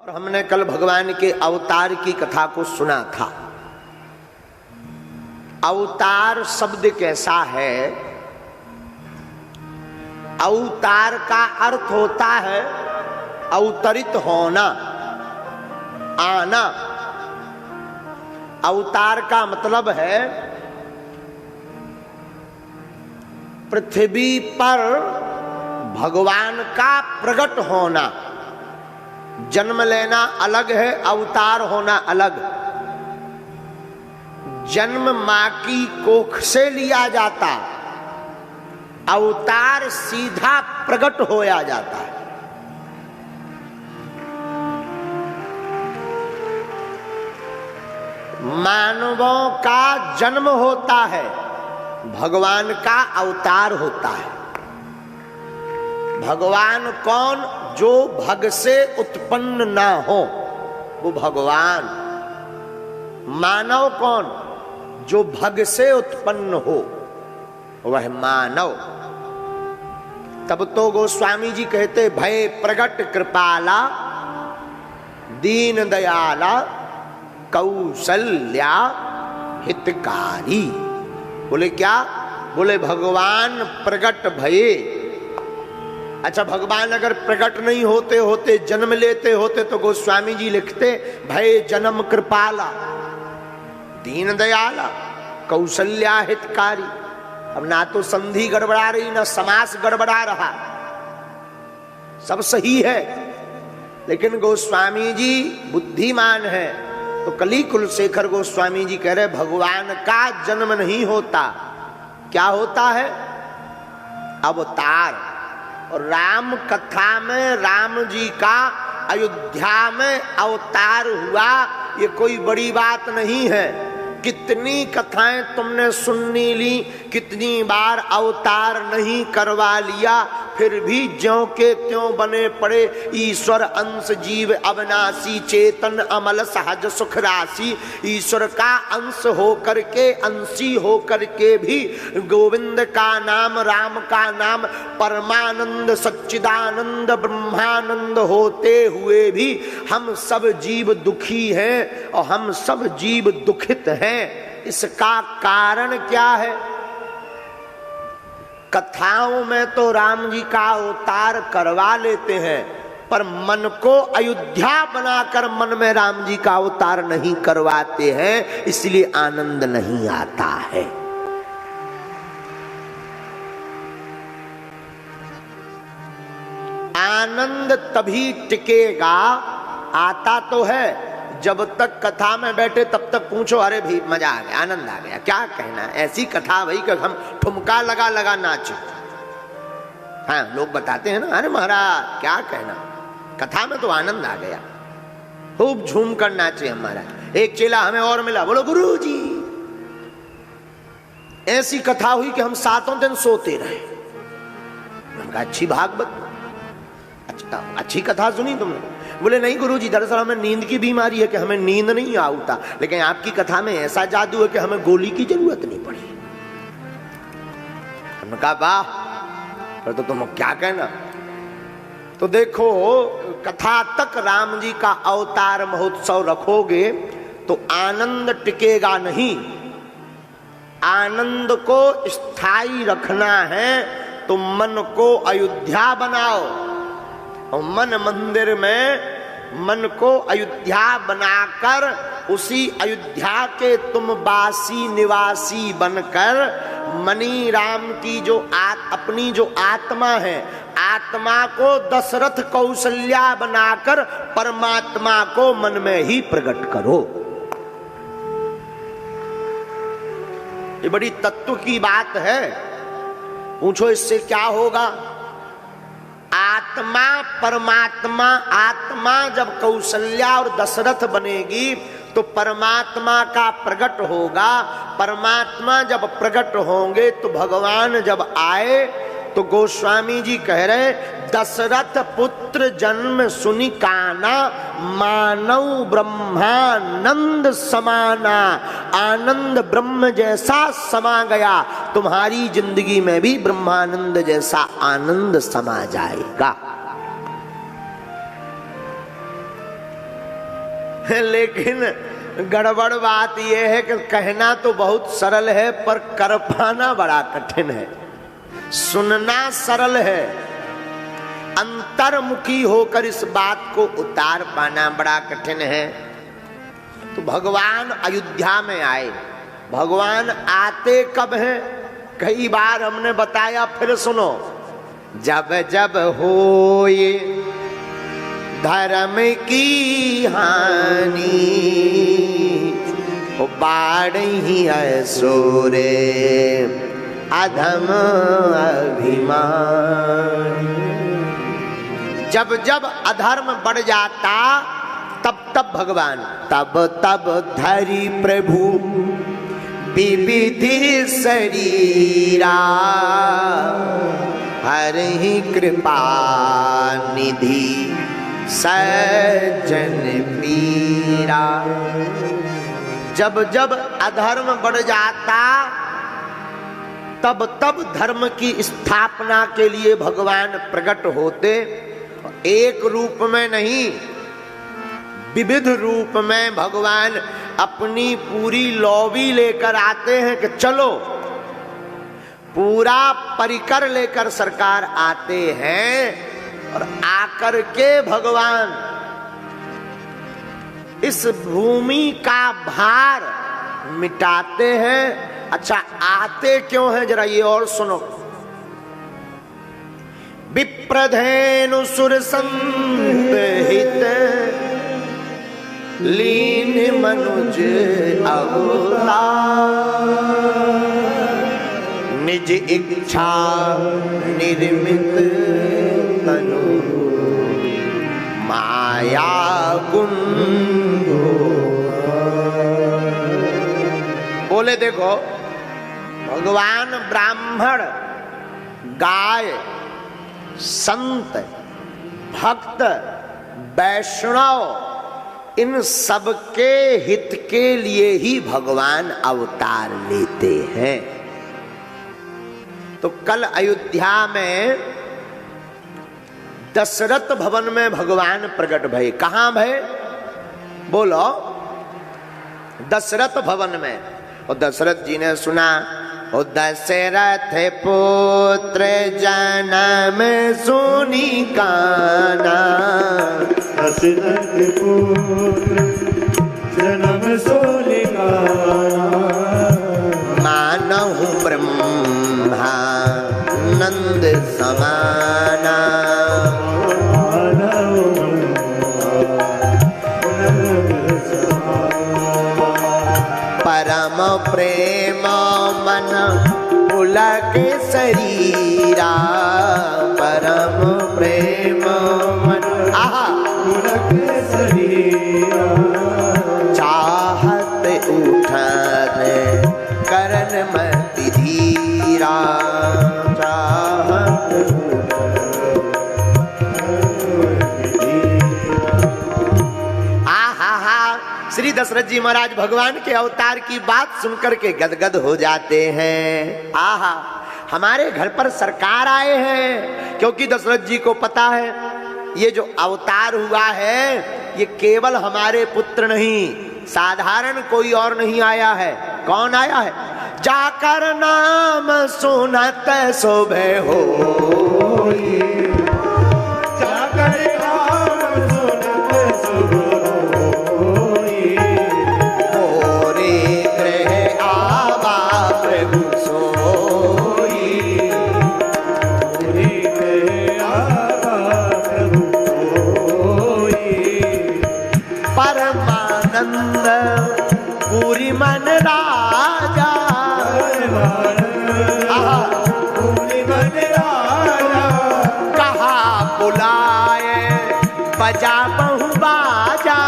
और हमने कल भगवान के अवतार की कथा को सुना था। अवतार शब्द कैसा है? अवतार का अर्थ होता है अवतरित होना, आना। अवतार का मतलब है पृथ्वी पर भगवान का प्रकट होना। जन्म लेना अलग है, अवतार होना अलग। जन्म मां की कोख से लिया जाता, अवतार सीधा प्रकट होया जाता है। मानवों का जन्म होता है, भगवान का अवतार होता है। भगवान कौन? जो भग से उत्पन्न ना हो वो भगवान। मानव कौन? जो भग से उत्पन्न हो वह मानव। तब तो गोस्वामी जी कहते भय प्रगट कृपाला दीन दयाला कौशल्या हितकारी। बोले क्या? बोले भगवान प्रगट भये। अच्छा, भगवान अगर प्रकट नहीं होते होते, जन्म लेते होते तो गोस्वामी जी लिखते भय जन्म कृपाला दीन दयाला कौशल्या हितकारी। अब ना तो संधि गड़बड़ा रही, ना समास गड़बड़ा रहा, सब सही है। लेकिन गोस्वामी जी बुद्धिमान है तो कली कुलशेखर गोस्वामी जी कह रहे भगवान का जन्म नहीं होता। क्या होता है? अवतार। और राम कथा में राम जी का अयोध्या में अवतार हुआ, ये कोई बड़ी बात नहीं है। कितनी कथाएं तुमने सुननी ली, कितनी बार अवतार नहीं करवा लिया, फिर भी ज्यों के त्यों बने पड़े। ईश्वर अंश जीव अविनाशी चेतन अमल सहज सुख राशि। ईश्वर का अंश हो करके, अंशी हो करके भी गोविंद का नाम, राम का नाम, परमानंद सच्चिदानंद ब्रह्मानंद होते हुए भी हम सब जीव दुखी हैं और हम सब जीव दुखित हैं। इसका कारण क्या है? कथाओं में तो राम जी का अवतार करवा लेते हैं, पर मन को अयोध्या बनाकर मन में राम जी का अवतार नहीं करवाते हैं, इसलिए आनंद नहीं आता है। आनंद तभी टिकेगा, आता तो है जब तक कथा में बैठे तब तक पूछो अरे भी मजा आ गया, आनंद आ गया, क्या कहना। ऐसी कथा भाई कि हम ठुमका लगा लगा नाचे। हाँ, लोग बताते हैं ना, अरे महाराज क्या कहना, कथा में तो आनंद आ गया, खूब झूम कर नाचे हमारा। एक चेला हमें और मिला, बोलो गुरु जी ऐसी कथा हुई कि हम 7 दिन सोते रहे। अच्छी भागवत, अच्छी कथा सुनी तुमने? बोले नहीं गुरुजी, दरअसल हमें नींद की बीमारी है कि हमें नींद नहीं आता, लेकिन आपकी कथा में ऐसा जादू है कि हमें गोली की जरूरत नहीं पड़ी। हमने कहा वाह, पर तो तुम क्या कहना। तो देखो, कथा तक राम जी का अवतार महोत्सव रखोगे तो आनंद टिकेगा नहीं। आनंद को स्थायी रखना है तो मन को अयोध्या बनाओ, और मन मंदिर में मन को अयोध्या बनाकर उसी अयोध्या के तुम वासी निवासी बनकर मणि राम की जो अपनी जो आत्मा है, आत्मा को दशरथ कौशल्या बनाकर परमात्मा को मन में ही प्रकट करो। ये बड़ी तत्व की बात है। पूछो इससे क्या होगा? आत्मा परमात्मा, आत्मा जब कौशल्या और दशरथ बनेगी तो परमात्मा का प्रकट होगा। परमात्मा जब प्रकट होंगे तो भगवान जब आए तो गोस्वामी जी कह रहे दशरथ पुत्र जन्म सुनि काना मानव ब्रह्मानंद समाना। आनंद ब्रह्म जैसा समा गया, तुम्हारी जिंदगी में भी ब्रह्मानंद जैसा आनंद समा जाएगा। लेकिन गड़बड़ बात यह है कि कहना तो बहुत सरल है पर कर पाना बड़ा कठिन है। सुनना सरल है, अंतर्मुखी होकर इस बात को उतार पाना बड़ा कठिन है। तो भगवान अयोध्या में आए। भगवान आते कब हैं? कई बार हमने बताया, फिर सुनो। जब जब होए धर्म की हानि, बाढ़ी असुरे अधम अभिमान। जब जब अधर्म बढ़ जाता तब तब भगवान, तब तब धरि प्रभु विविधि शरीरा, हरि कृपा निधि सज्जन पीरा। जब जब अधर्म बढ़ जाता तब तब धर्म की स्थापना के लिए भगवान प्रकट होते। एक रूप में नहीं, विविध रूप में भगवान अपनी पूरी लॉबी लेकर आते हैं कि चलो, पूरा परिकर लेकर सरकार आते हैं। और आकर के भगवान इस भूमि का भार मिटाते हैं। अच्छा, आते क्यों हैं जरा ये और सुनो। विप्रधेनु सुर संहित लीन मनुज अवतार, निज इच्छा निर्मित तनु माया कुंडो। बोले देखो, भगवान ब्राह्मण, गाय, संत, भक्त, वैष्णव, इन सबके हित के लिए ही भगवान अवतार लेते हैं। तो कल अयोध्या में दशरथ भवन में भगवान प्रकट भये। कहां भये? बोलो। दशरथ भवन में। और दशरथ जी ने सुना, ओ दशरथ पुत्र जन्म सुनी काना, दशरथ पुत्र जन्म सुनी काना, मानहु ब्रह्मा नंद समाना, परम प्रेम मन पुलक शरीरा, परम प्रेम मन पुलक शरीरा, चाहत उठन करन मति धीरा, चाहत श्री दशरथ जी महाराज भगवान के अवतार की बात सुनकर के गदगद हो जाते हैं। आहा, हमारे घर पर सरकार आए हैं। क्योंकि दशरथ जी को पता है ये जो अवतार हुआ है ये केवल हमारे पुत्र नहीं, साधारण कोई और नहीं आया है। कौन आया है? जाकर नाम सुनत शोभे हो, जाकर नाम सुनत शोभे पूरी मन राजा, पूरी मन राजा, कहा बुलाए बजा बहु बाजा,